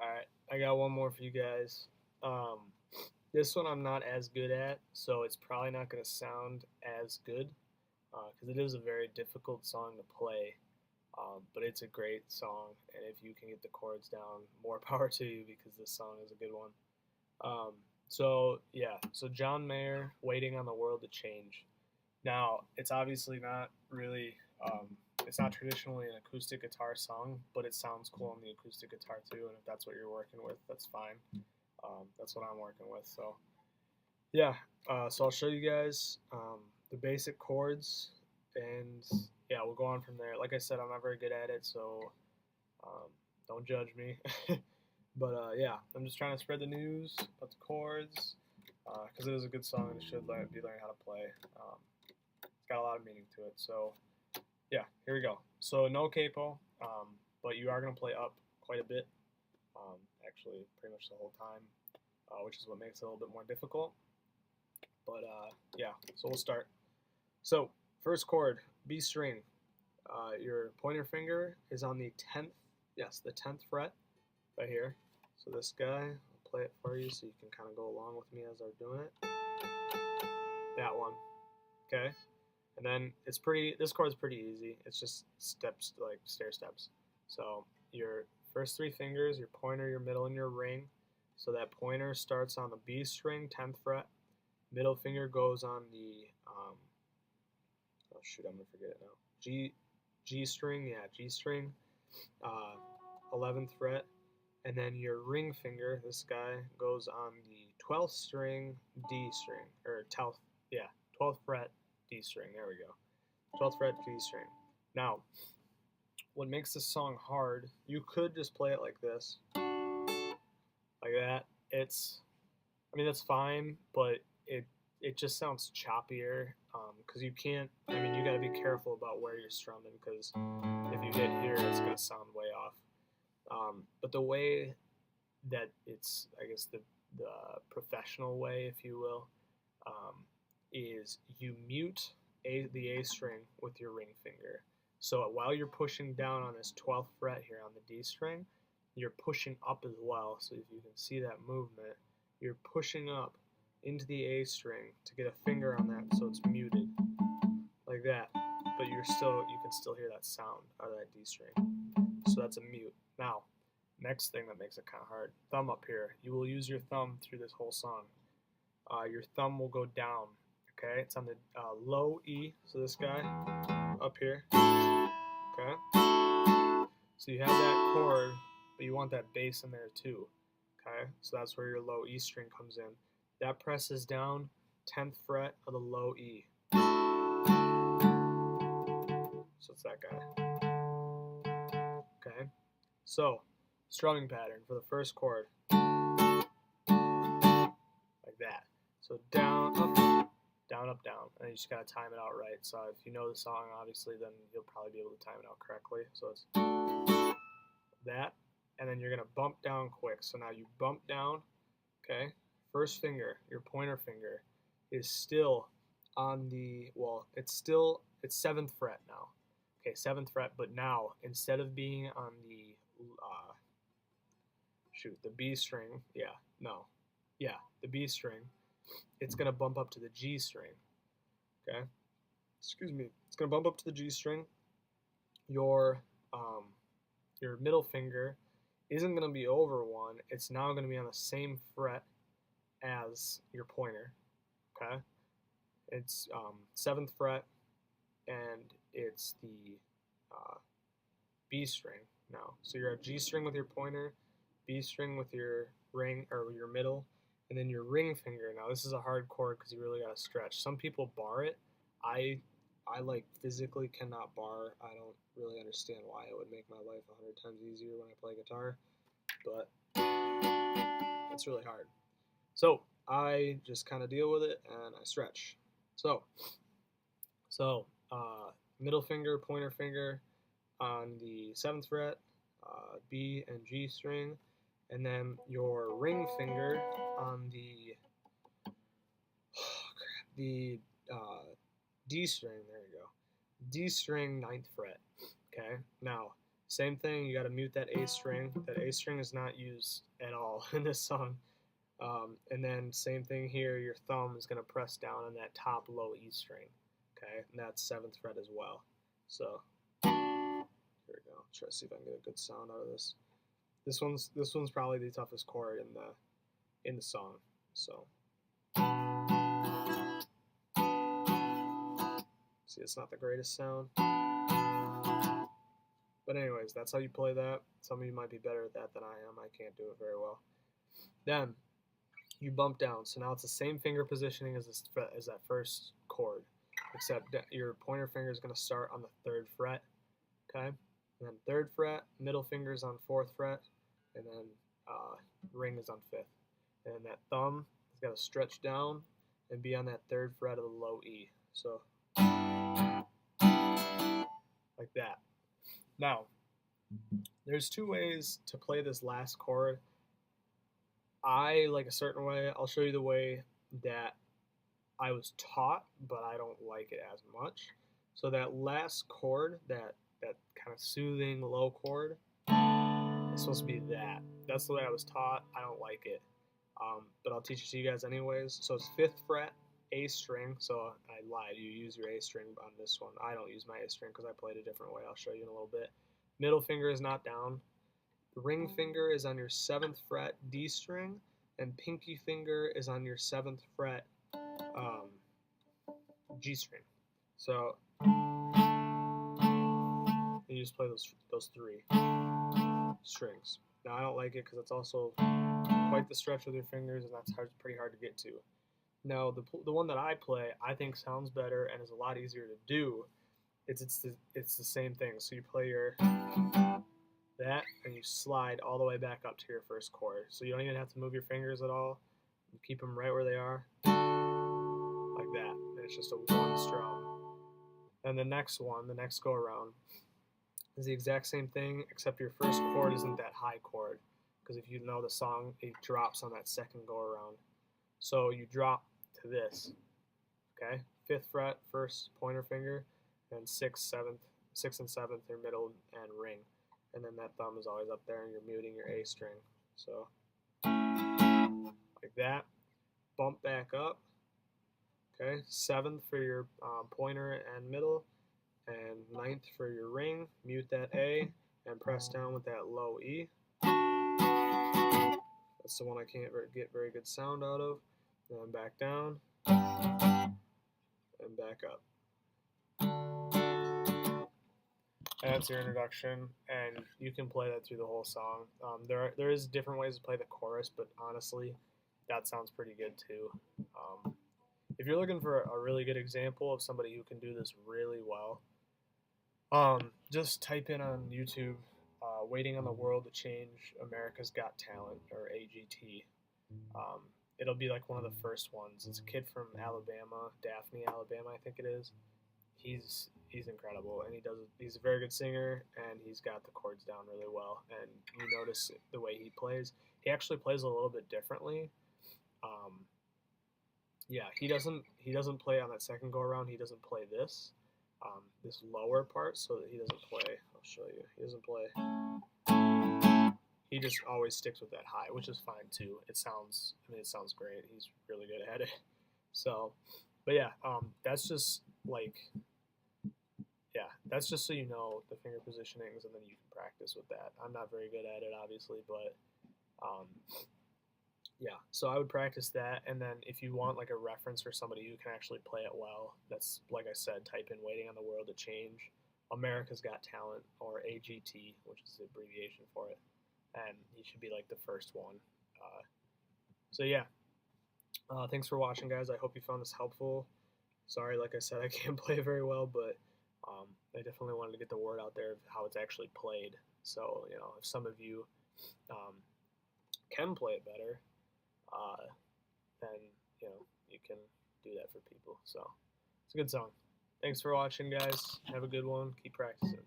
Alright, I got one more for you guys. Um, this one I'm not as good at, so it's probably not going to sound as good because it is a very difficult song to play. But it's a great song, and if you can get the chords down, more power to you because this song is a good one. Um, so John Mayer, "Waiting on the World to Change." Now, it's obviously not really, it's not traditionally an acoustic guitar song, but it sounds cool on the acoustic guitar too. And if that's what you're working with, that's fine. That's what I'm working with. So yeah, so I'll show you guys the basic chords, and yeah, we'll go on from there. Like I said, I'm not very good at it, so um, don't judge me. But yeah, I'm just trying to spread the news about the chords because it is a good song and it should be learning how to play. It's got a lot of meaning to it. So yeah, here we go. So no capo, but you are going to play up quite a bit, actually pretty much the whole time, which is what makes it a little bit more difficult. But yeah, so we'll start. So first chord, B string. Your pointer finger is on the 10th, yes, the 10th fret right here. So this guy, I'll play it for you so you can kind of go along with me as I'm doing it. That one, okay? And then this chord's pretty easy. It's just steps, like stair steps. So your first three fingers, your pointer, your middle, and your ring. So that pointer starts on the B string, 10th fret. Middle finger goes on the, oh shoot, I'm gonna forget it now. G string, yeah, G string, 11th fret. And then your ring finger, this guy, goes on the 12th string, D string, or 12th, yeah, 12th fret, D string. There we go. 12th fret, D string. Now, what makes this song hard, you could just play it like this, like that. I mean, that's fine, but it just sounds choppier because you can't, I mean, you got to be careful about where you're strumming because if you hit here, it's going to sound way off. But the way that it's, I guess, the professional way, if you will, is you mute the A string with your ring finger. So while you're pushing down on this 12th fret here on the D string, you're pushing up as well. So if you can see that movement, you're pushing up into the A string to get a finger on that so it's muted like that. But you can still hear that sound out of that D string. So that's a mute. Now, next thing that makes it kind of hard, thumb up here. You will use your thumb through this whole song. Your thumb will go down, okay? It's on the low E, so this guy up here, okay? So you have that chord, but you want that bass in there too, okay? So that's where your low E string comes in. That presses down 10th fret of the low E. So it's that guy, okay? So, strumming pattern for the first chord, like that. So down, up, down, up, down. And you just gotta time it out right. So if you know the song, obviously, then you'll probably be able to time it out correctly. So it's that, and then you're gonna bump down quick. So now you bump down, okay? First finger, your pointer finger, is still on the, well, it's 7th fret now. Okay, 7th fret, but now instead of being on the the B string, the B string, it's gonna bump up to the G string. Okay, excuse me, it's gonna bump up to the G string. Your your middle finger isn't gonna be over one. It's now gonna be on the same fret as your pointer. Okay, it's 7th fret, and it's the B string now. So you're at G string with your pointer, B string with your ring or your middle, and then your ring finger. Now this is a hard chord because you really got to stretch. Some people bar it. I like physically cannot bar. I don't really understand why it would make my life 100 times easier when I play guitar, but it's really hard. So I just kind of deal with it and I stretch. So middle finger, pointer finger on the 7th fret, B and G string, and then your ring finger on the the D string. There you go, D string 9th fret. Okay, now Same thing, you got to mute that A string. That A string is not used at all in this song. And then same thing here, your thumb is going to press down on that top low E string. Okay, and that's 7th fret as well. So here we go. Try to see if I can get a good sound out of this. This one's probably the toughest chord in the song. So see, it's not the greatest sound. But anyways, that's how you play that. Some of you might be better at that than I am. I can't do it very well. Then you bump down. So now it's the same finger positioning as that first chord, except your pointer finger is going to start on the 3rd fret. Okay, and then 3rd fret, middle finger is on 4th fret, and then ring is on 5th. And then that thumb has got to stretch down and be on that 3rd fret of the low E. So like that. Now, there's 2 ways to play this last chord. I like a certain way. I'll show you the way that I was taught, but I don't like it as much. So that last chord, that kind of soothing low chord, it's supposed to be that. That's the way I was taught. I don't like it, but I'll teach it to you guys anyways. So it's 5th fret, A string. So I lied. You use your A string on this one. I don't use my A string because I played a different way. I'll show you in a little bit. Middle finger is not down. The ring finger is on your 7th fret D string, and pinky finger is on your 7th fret G string. So you just play those 3 strings. Now I don't like it because it's also quite the stretch with your fingers, and that's pretty hard to get to. Now the one that I play, I think sounds better and is a lot easier to do. It's the same thing. So you play your that, and you slide all the way back up to your first chord. So you don't even have to move your fingers at all. You keep them right where they are, like that. And it's just a 1 strum. And the next go around, is the exact same thing, except your first chord isn't that high chord. Because if you know the song, it drops on that second go around. So you drop to this, okay? 5th fret, first pointer finger, and 6th and 7th, your middle and ring. And then that thumb is always up there, and you're muting your A string. So like that. Bump back up. Okay, 7th for your pointer and middle, and 9th for your ring. Mute that A and press down with that low E. That's the one I can't get very good sound out of. Then back down and back up. And that's your introduction, and you can play that through the whole song. There is different ways to play the chorus, but honestly, that sounds pretty good too. If you're looking for a really good example of somebody who can do this really well, just type in on YouTube, "Waiting on the World to Change America's Got Talent," or AGT. It'll be like one of the first ones. It's a kid from Alabama, Daphne, Alabama, I think it is. He's incredible, and he's a very good singer, and he's got the chords down really well. And you notice the way he plays. He actually plays a little bit differently. Yeah, he doesn't play on that second go around. He doesn't play this lower part, so that he doesn't play. I'll show you. He doesn't play. He just always sticks with that high, which is fine too. It sounds great. He's really good at it. So, but yeah, that's just so you know the finger positionings, and then you can practice with that. I'm not very good at it, obviously, but yeah. So I would practice that, and then if you want like a reference for somebody who can actually play it well, that's, like I said, type in "Waiting on the World to Change America's Got Talent," or AGT, which is the abbreviation for it, and he should be like the first one. So yeah. Thanks for watching, guys. I hope you found this helpful. Sorry, like I said, I can't play very well, but I definitely wanted to get the word out there of how it's actually played. So, if some of you can play it better, then, you can do that for people. So, it's a good song. Thanks for watching, guys. Have a good one. Keep practicing.